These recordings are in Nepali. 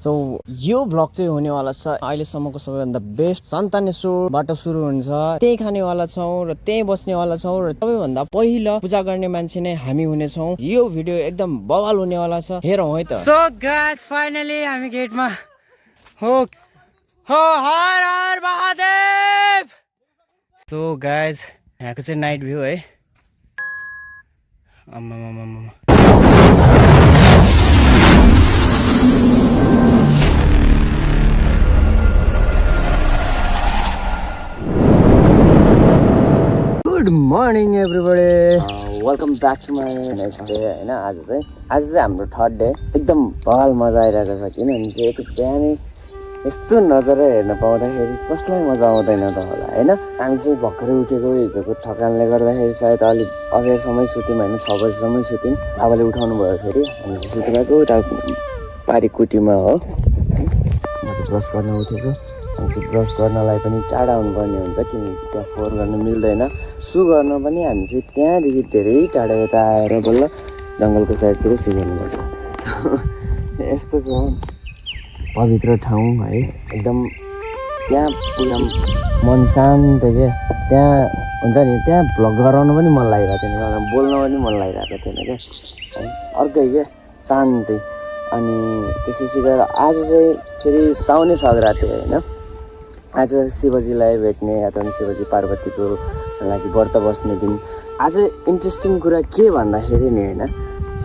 सो यो भ्लग चाहिँ हुनेवाला छ अहिलेसम्मको सबैभन्दा बेस्ट सन्तानेश्वरबाट सुरु हुन्छ। त्यही खानेवाला छौँ र त्यही बस्नेवाला छौँ र सबैभन्दा पहिलो पूजा गर्ने मान्छे नै हामी हुनेछौँ। यो भिडियो एकदम बवाल हुनेवाला छ, हेरौँ है त। सो गाइस फाइनली हामी गेटमा हो हर हर महादेव। सो गाइस यहाँको चाहिँ नाइट भ्यू है। Good morning everybody, welcome back to my next day होइन। आज चाहिँ हाम्रो थर्ड डे। एकदम बवाल मजा आइरहेको छ किनभने चाहिँ एक बिहानै यस्तो नजारा हेर्न पाउँदाखेरि कसलाई मजा आउँदैन त होला होइन। हामी चाहिँ भर्खरै उठेको, हिजोको थकानले गर्दाखेरि सायद अलिक अबेरसम्म सुत्यौँ होइन, 6 बजीसम्म सुत्यौँ। बाबाले उठाउनु भयो फेरि, हामी चाहिँ सुतिरहेको उता पारीकुटीमा हो। म चाहिँ ब्रस गर्न उठेको, हामी चाहिँ ब्रस गर्नलाई पनि टाढा हुनुपर्ने हुन्छ किनभने त्यहाँ फोहोर गर्न मिल्दैन। सु गर्न पनि हामी चाहिँ त्यहाँदेखि धेरै टाढा यता आएर बल्ल जङ्गलको साइडतिर सु गर्नुपर्छ। यस्तो छ पवित्र ठाउँ है, एकदम त्यहाँ पुरा मन शान्त क्या। त्यहाँ हुन्छ नि, त्यहाँ भ्लग गराउनु पनि मन लागिरहेको थिएन, बोल्न पनि मन लागिरहेको थिएन क्या, अर्कै क्या शान्ति। अनि त्यसपछि गएर आज चाहिँ फेरि साउने सग्राती होइन। आज शिवजीलाई भेट्ने अथवा शिवजी पार्वतीको लागि व्रत बस्ने दिन। आज इन्ट्रेस्टिङ कुरा के भन्दाखेरि नि होइन,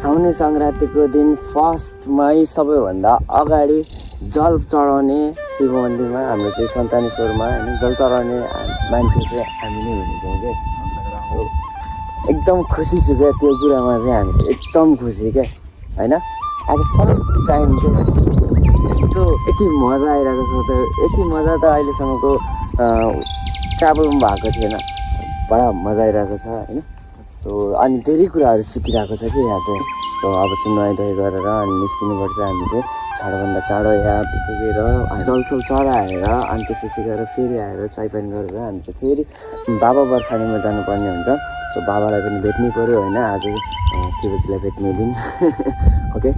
साउने सङ्क्रान्तिको दिन फर्स्टमै सबैभन्दा अगाडि जल चढाउने शिव मन्दिरमा हाम्रो चाहिँ सन्तानेश्वरमा होइन, जल चढाउने मान्छे चाहिँ हामी नै हुनेछौँ क्या। एकदम खुसी छु क्या त्यो कुरामा चाहिँ, हामी चाहिँ एकदम खुसी क्या होइन। आज फर्स्ट टाइम क्या यस्तो यति मजा आइरहेको छ त, यति मजा त अहिलेसम्मको ट्राभलमा भएको थिएन। बडा मजा आइरहेको छ होइन। सो अनि धेरै कुराहरू सिकिरहेको छ कि यहाँ चाहिँ। सो अब चाहिँ नुहाइधुवाइ गरेर अनि निस्किनुपर्छ हामी चाहिँ चाँडोभन्दा चाँडो यहाँ पुगेर जलसल चढाएर अनि त्यसपछि गएर फेरि आएर चायपानी गरेर हामी चाहिँ फेरि बाबा बर्खानीमा जानुपर्ने हुन्छ। सो बाबालाई पनि भेट्नै पऱ्यो होइन, आज शिवजीलाई भेट्ने दिन। ओके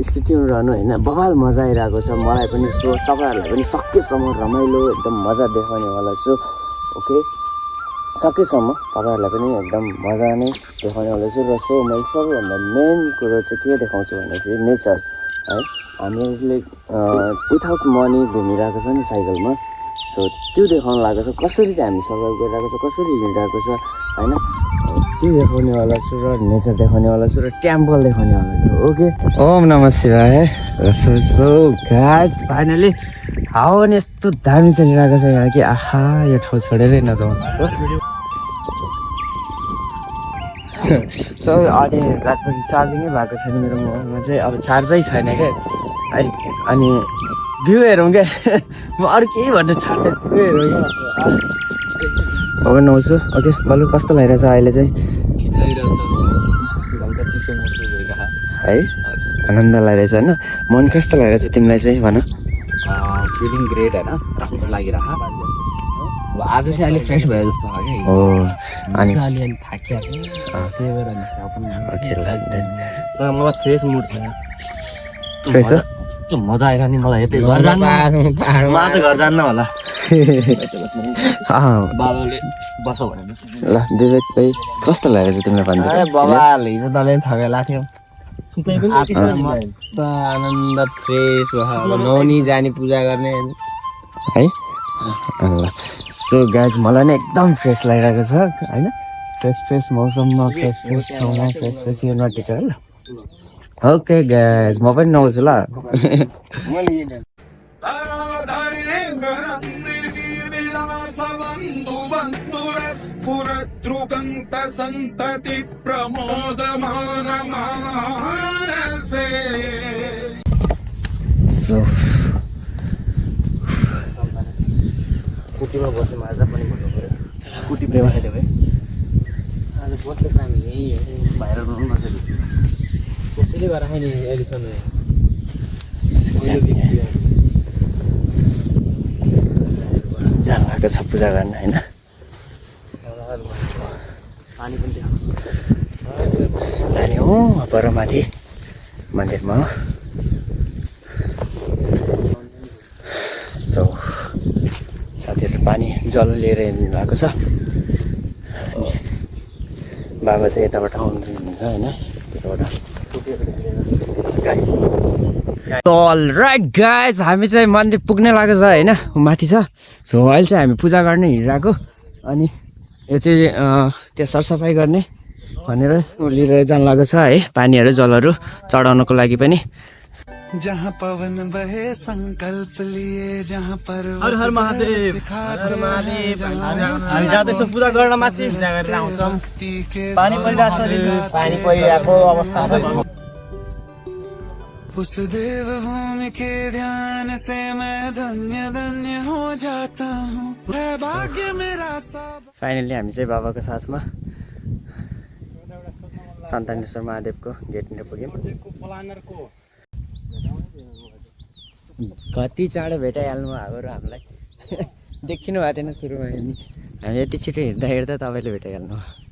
स्टेट्युन रहनु होइन, बवाल मजा आइरहेको छ मलाई पनि। सो तपाईँहरूलाई पनि सकेसम्म रमाइलो एकदम मजा देखाउनेवाला छु। ओके सकेसम्म तपाईँहरूलाई पनि एकदम मजा नै देखाउनेवाला छु। र सो मैले सबैभन्दा मेन कुरो चाहिँ के देखाउँछु भने चाहिँ नेचर है। हामीहरूले विदाउट मनी घुमिरहेको छ नि साइकलमा, सो त्यो देखाउनु लागेको छ कसरी चाहिँ हामी सर्भाइभ गरिरहेको छ, कसरी हिँडिरहेको छ होइन, त्यो देखाउनेवाला छु र नेचर देखाउनेवाला छु र टेम्पल देखाउनेवाला छु। ओके ओम नमः शिवाय। सो गाइस फाइनली हावा नि यस्तो दामी चलिरहेको छ यहाँ कि आहा, यो ठाउँ छोडेरै नजाउँ जस्तो। सो अहिले रातभरि चार्जिङै भएको छैन मेरो मोबाइलमा चाहिँ, अब चार्जै छैन क्या है। अनि भ्यू हेरौँ क्या, म अरू केही भन्नु छैन, भ्यू हेरौँ क्या। अब नआउँछु। ओके बल्ल कस्तो लागिरहेछ अहिले चाहिँ है, आनन्द लागिरहेछ होइन। मन कस्तो लागिरहेछ तिमीलाई चाहिँ भन। फिलिङ ग्रेट होइन, राम्रो लागिरहेको। अब आज चाहिँ अलिक फ्रेस भयो जस्तो छ कि हो। अनि अलि थाकियो त्यही भएर ओके लाग्दैन तर मलाई फ्रेस मुड छ। फ्रेस हो, कस्तो मजा आइरह नि मलाई। यतै घर जान्न, म आज घर जान्न होला। बाबाले बस भनेर ल विवेक भाइ कस्तो लागेको छ तिमीलाई भन्दै? बाबाले हिजो डल्लै थकाइला थियो, आनन्द फ्रेस भयो। नौनी जाने पूजा गर्ने है। सो गाइज मलाई नै एकदम फ्रेस लागिरहेको छ होइन। फ्रेस मौसममा फ्रेस ठाउँमा फ्रेस यो नटिका ल। ओके गाइज म पनि नआउँछु ल। कुटीमा बस्नु आज पनि भन्नु पऱ्यो। कुटी बेवाइदियो है। आज बसेको हामी यहीँ भाइरल बनाउनु बसेको कसैले गरेर खाने अहिलेसम्म जानु भएको छ पूजा गर्न होइन। पानी पनि थियो जाने हो पर माथि मन्दिरमा हो। बाबातिर पानी जल लिएर हिँड्नु भएको छ। अनि बाबा चाहिँ यताबाट आउनुहुन्छ होइन, त्यताबाट। अलराइट गाइज, हामी चाहिँ मन्दिर पुग्ने लागेको छ होइन, माथि छ। सो अहिले चाहिँ हामी पूजा गर्ने हिँडिरहेको। अनि यो चाहिँ त्यहाँ सरसफाइ गर्ने भनेर लिएर जानु लागेको छ है, पानीहरू जलहरू चढाउनको लागि पनि। जहाँ पवन बहे संकल्प लिए, जहाँ पर हर हर महादेव, हर महादेव। हामी जाँदैछौँ पूजा गर्न माथि, पूजा गरेर आउँछौँ। पानी परिरहेको छ, पानी परिरहेको अवस्था छ। उस देवभूमि के ध्यान से मैं धन्य धन्य हो जाता हूँ, है भाग्य मेरा सब। फाइनली हामी चाहिँ बाबाको साथमा सन्तानेश्वर महादेवको गेटनिर पुग्यौँ। कति चाँडो भेटाइहाल्नु भएको र हामीलाई देखिनु भएको थिएन सुरुमा। हामी यति छिटो हिँड्दा हिँड्दा तपाईँले भेटाइहाल्नु भयो।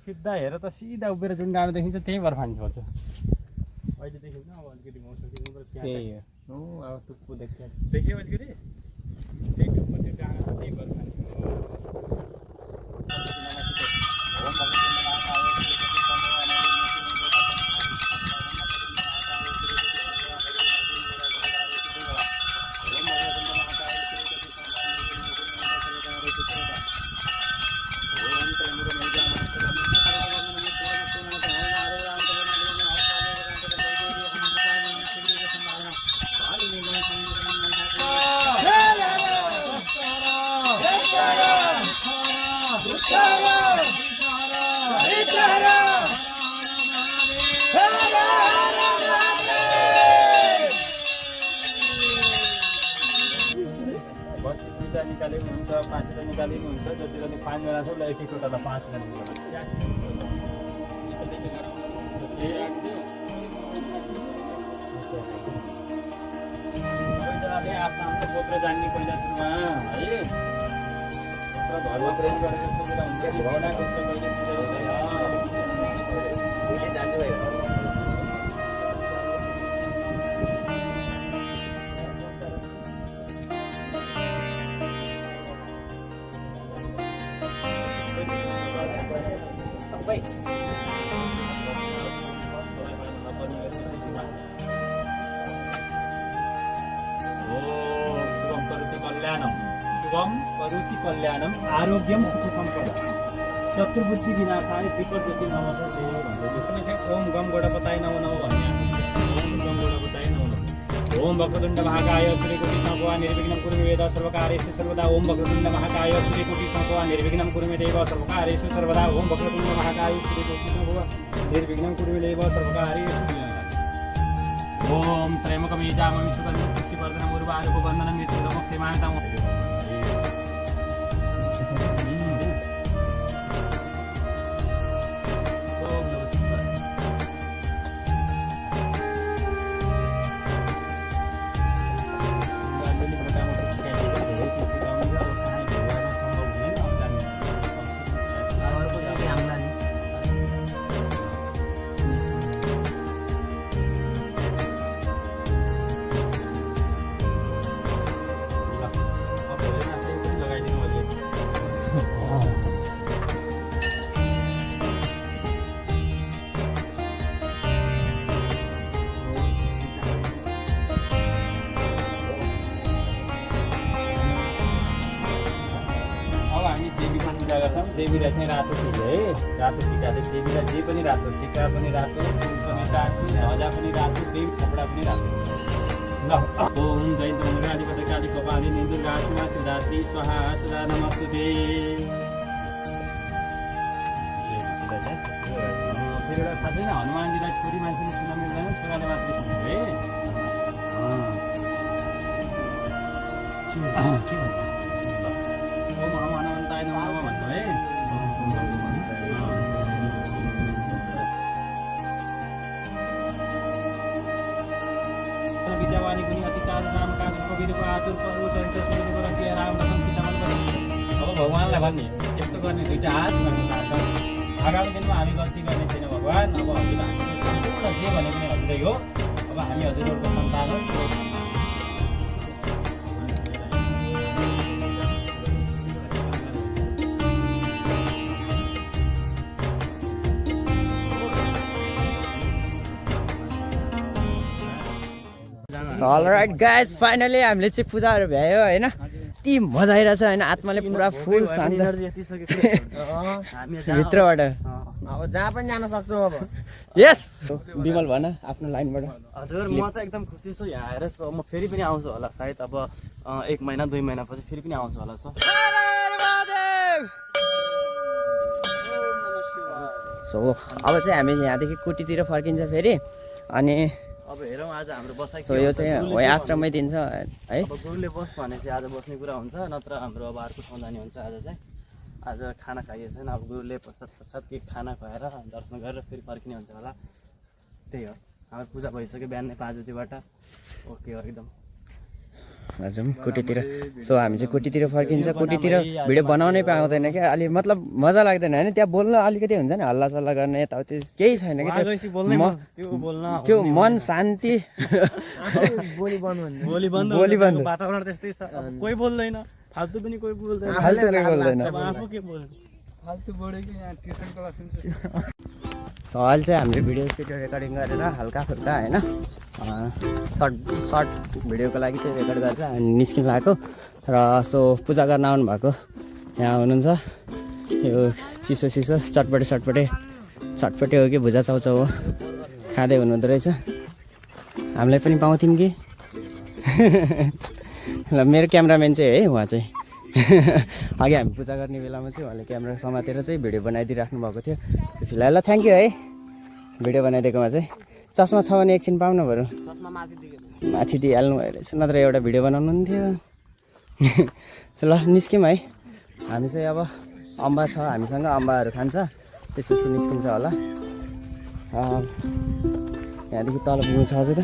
सिधा हेर त, सिधा उभिएर जुन डाँडा देखिन्छ त्यही भएर फानी पर्छ। अहिले देखिन्छ अब अलिकति मौसम त्यही हो। अब टुप्पो देखियो अलिकति, त्यही टुप्पो त्यो डाँडा छ, त्यही भएर फानी। निकाले हुन्छ, 5 निकाले हुन्छ, जति जति 5 जना छ उसलाई एक एकवटा 5 जना आफ्नो आफ्नो गोत्र जान्ने पहिला सुरुमा है, घरमा ट्रेन गरेर सुविधा हुन्छ। भावना गोत्र कहिले पूजा हुँदैन दाजुभाइ। शुभम करोति कल्याणम आरोग्यम सुख सम्पदा शत्रुबुद्धि विनाशाय विपद ज्योति नमः। ओम गम गणपताय नमो नमः भन्ने। ओम गम गणपताय नमो नमः। ओम वक्रतुण्ड महाकाय सूर्यकोटि समप्रभा निर्विघ्नं कुरु मे देव सर्वकार्येषु सर्वदा। ओम वक्रतुण्ड महाकाय सूर्यकोटि समप्रभा निर्विघ्नं कुरु मे देव सर्वकार्येषु सर्वदा। ओम वक्रतुण्ड महाकाय सूर्यकोटि समप्रभा निर्विघ्नं कुरु मे देव सर्वकार्येषु। ओम त्रयम्बकं यजामहे सुगन्धिं पुष्टिवर्धनम् उर्वारुकं वन्दनं मृत्युर्मुक्षीमान्ताम्। गर्छौँ। देवीलाई चाहिँ रातो टिका है, रातो टिका चाहिँ देवीलाई जे पनि रातो, टिका पनि रातो, फुल पनि रातो, ध्वजा पनि रातो, देवी कपडा पनि रातो। ल ओम जय दुर्गाधिपति काली कपाली दुर्गा शिवा सिद्धात्री स्वाहा सदा नमस्तुते। फेरि एउटा थाहा छैन, हनुमानजीलाई छोरी मान्छेले सुन्न मिल्दैन, छोराले मात्रै सुन्नु है। के भन्छ? ओम हनुमन्ताय नमः भन्नु है। विद्यावानी पनि अति चारु राम काज कविरको आतुर परु चरित्र सुनिको रचि राम रतन सीतामन पनि। अब भगवानलाई भन्ने यस्तो गर्ने दुईटा हात भन्नु लाग्छ। आगामी दिनमा हामी गल्ती गर्ने छैन भगवान। अब हजुर हामीले जे भने पनि हजुरै हो। अब हामी हजुरहरूको सन्तान हो। अलराइट गाइज, फाइनली हामीले चाहिँ पूजाहरू भ्यायो होइन। यति मजा आइरहेछ होइन, आत्माले पुरा फुल शान्त भित्रबाट। अब जहाँ पनि जान सक्छौँ अब। यस विमल भन आफ्नो लाइनबाट। हजुर म चाहिँ एकदम खुसी छु यहाँ आएर। सो म फेरि पनि आउँछु होला, सायद अब 1 महिना 2 महिनापछि फेरि पनि आउँछु होला। सो अब चाहिँ हामी यहाँदेखि कुटीतिर फर्किन्छ फेरि। अनि अब हेरौँ आज हाम्रो बसाइ। सो यो चाहिँ हो आश्रममै दिन्छ है। अब गुरुले बस भने चाहिँ आज बस्ने कुरा हुन्छ, नत्र हाम्रो अब अर्को ठाउँ जाने हुन्छ। आज चाहिँ आज खाना खाइएको छैन। अब गुरुले पश्चात के खाना खुवाएर दर्शन गरेर फेरि फर्किने हुन्छ होला। त्यही हो, हाम्रो पूजा भइसक्यो बिहान 5 बजीबाट। ओके हो एकदम। हजुर कुटीतिर। सो हामी चाहिँ कुटीतिर फर्किन्छ। कुटीतिर भिडियो बनाउनै पाउँदैन क्या, अलि मतलब मजा लाग्दैन होइन। त्यहाँ बोल्न अलिकति हुन्छ नि, हल्ला सल्ला गर्ने यताउति केही छैन क्या। त्यो मन शान्ति। बोली बन्द वातावरण त्यस्तै छ। कोही बोल्दैन, फाल्तु पनि कोही बोल्दैन। आफू के बोल्छ, फाल्तु बढ्यो कि यहाँ ट्युसन क्लास हुन्छ। सो अहिले चाहिँ हामीले भिडियो सिडियो रेकर्डिङ गरेर हल्का फुल्का होइन सर्ट भिडियोको लागि चाहिँ रेकर्ड गरेर हामी निस्किन लागेको। र सो पूजा गर्न आउनुभएको यहाँ हुनुहुन्छ। यो चिसो चटपटे हो कि भुजा चाउचाउ हो, खाँदै हुनुहुँदो रहेछ। हामीलाई पनि पाउँथ्यौँ कि। ल मेरो क्यामराम्यान चाहिँ है उहाँ चाहिँ। अघि हामी पूजा गर्ने बेलामा चाहिँ उहाँले क्यामेरा समातेर चाहिँ भिडियो बनाइदिइराख्नु भएको थियो। त्यसैलाई ल थ्याङ्क यू है भिडियो बनाइदिएकोमा चाहिँ। चस्मा छ भने एकछिन पाउनु बरु, माथि दिइहाल्नु भयो रहेछ, नत्र एउटा भिडियो बनाउनु पनि थियो। ल निस्क्यौँ है हामी चाहिँ। अब अम्बा छ हामीसँग, अम्बाहरू खान्छ, त्यसपछि निस्किन्छ होला। यहाँदेखि तल पुग्नु छ अझै त।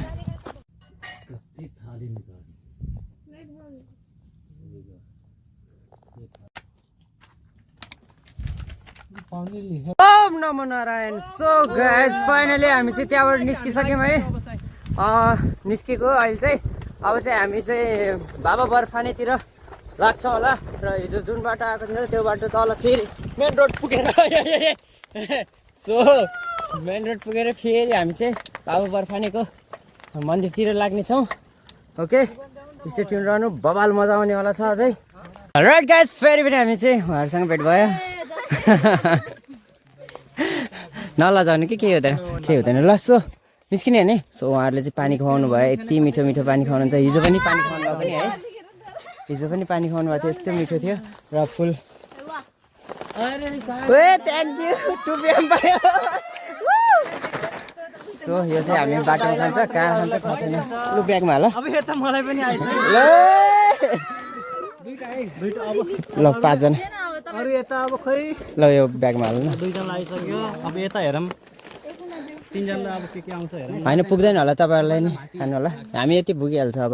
ओम नमो नारायण। सो गाइज फाइनली हामी चाहिँ त्यहाँबाट निस्किसक्यौँ है। निस्केको अहिले चाहिँ। अब चाहिँ हामी चाहिँ बाबा बर्फानेतिर लाग्छ होला। र हिजो जुन बाटो आएको थियो त्यो बाटो तल फेरि मेन रोड पुगेर सो मेन रोड पुगेर फेरि हामी चाहिँ बाबा बर्फानेको मन्दिरतिर लाग्नेछौँ। ओके स्टे ट्युन रहनु, बबाल मजा आउनेवाला छ अझै। राइट गाइज, फेरि पनि हामी चाहिँ उहाँहरूसँग भेट भयो। नलजाउनु कि केही हुँदैन। ल सो निस्किने हो नि। सो उहाँहरूले चाहिँ पानी खुवाउनु भयो, यति मिठो मिठो पानी खुवाउनुहुन्छ। हिजो पनि पानी खुवाउनु भयो पनि है, हिजो पनि पानी खुवाउनु भएको थियो, यस्तो मिठो थियो। र फुल थ्याङ्क यू टुपी पायो। सो यो चाहिँ हामी बाटोमा खान्छ, कहाँ खान्छ थाहा छैन। लु ब्यागमा ल। ल 5 जना अरू यता अब खै ल यो ब्यागमा हाल्नु न। 2 जना आइसक्यो। अब यता हेरौँ 3 जना अब के आउँछ हेरौँ। होइन पुग्दैन होला तपाईँहरूलाई नि खानु होला, हामी यति पुगिहाल्छ। अब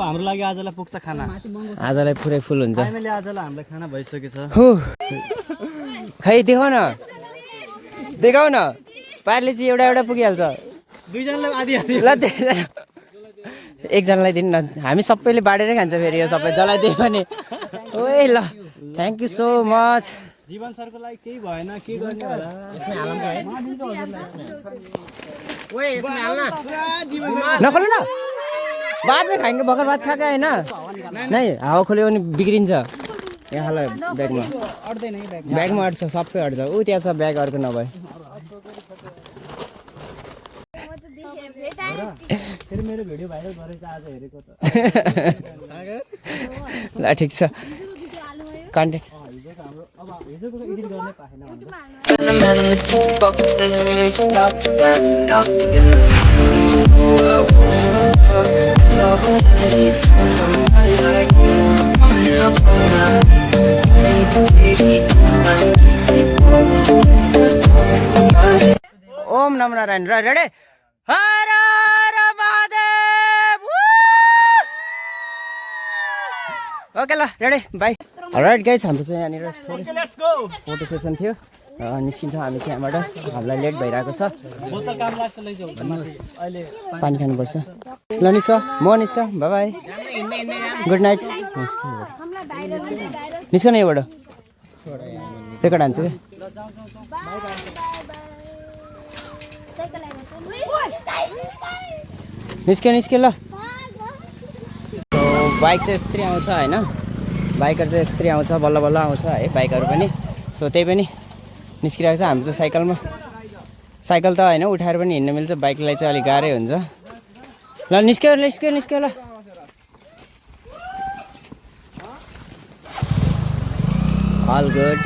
हाम्रो लागि आजलाई पुग्छ खाना, आजलाई पुरै फुल हुन्छ। हामीले आजलाई हामीलाई खाना भइसकेछ। खै देखाउ न पारले चाहिँ एउटा पुगिहाल्छ। 2 जनालाई आधी ल एकजनालाई दिनु न, हामी सबैले बाँडेरै खान्छ फेरि यो सबै जलाइदियो भने। ओए ल थ्याङ्क यू सो मच। जीवन सरको लागि केही भएन, के गर्ने होला। नखोल्नु न, बादमा खाइन्छ। भर्खर भात खाएको होइन नै, हावा खोल्यो भने बिग्रिन्छ। यहाँ हाल ब्यागमा ब्यागमा अट्छ सबै अट्छ ऊ त्यहाँ छ ब्याग अर्को नभए फेरि मेरो भिडियो भाइरल गरेछ आज हेरेको त ल ठिक छ कन्टेन्ट हिजोको हाम्रो अब हिजोको एडिट गर्नै पाएन भन्दा ओम नमो नारायण र रेडी हर हर महादेव ओके ल रेडी बाई राइट गाइस हाम्रो चाहिँ यहाँनिर फोटो सेसन थियो निस्किन्छौँ हामी त्यहाँबाट हामीलाई लेट भइरहेको छ बोतल काम लाग्छ लैजाऊ अहिले पानी खानुपर्छ ल निस्क म निस्क बाई बाई गुड नाइट निस्क न यहाँबाट रेकर्ड हान्छु निस्क्यो ल बाइक चाहिँ यस्तै आउँछ होइन बाइकहरू चाहिँ यस्तै आउँछ बल्ल बल्ल आउँछ है बाइकहरू पनि सो त्यही पनि निस्किरहेको छ हाम्रो चाहिँ साइकल त होइन उठाएर पनि हिँड्न मिल्छ बाइकलाई चाहिँ अलिक गाह्रै हुन्छ ल निस्क्यो ल all good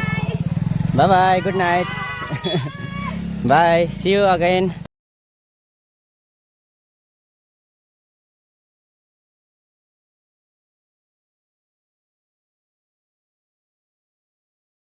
bye bye good night bye see you again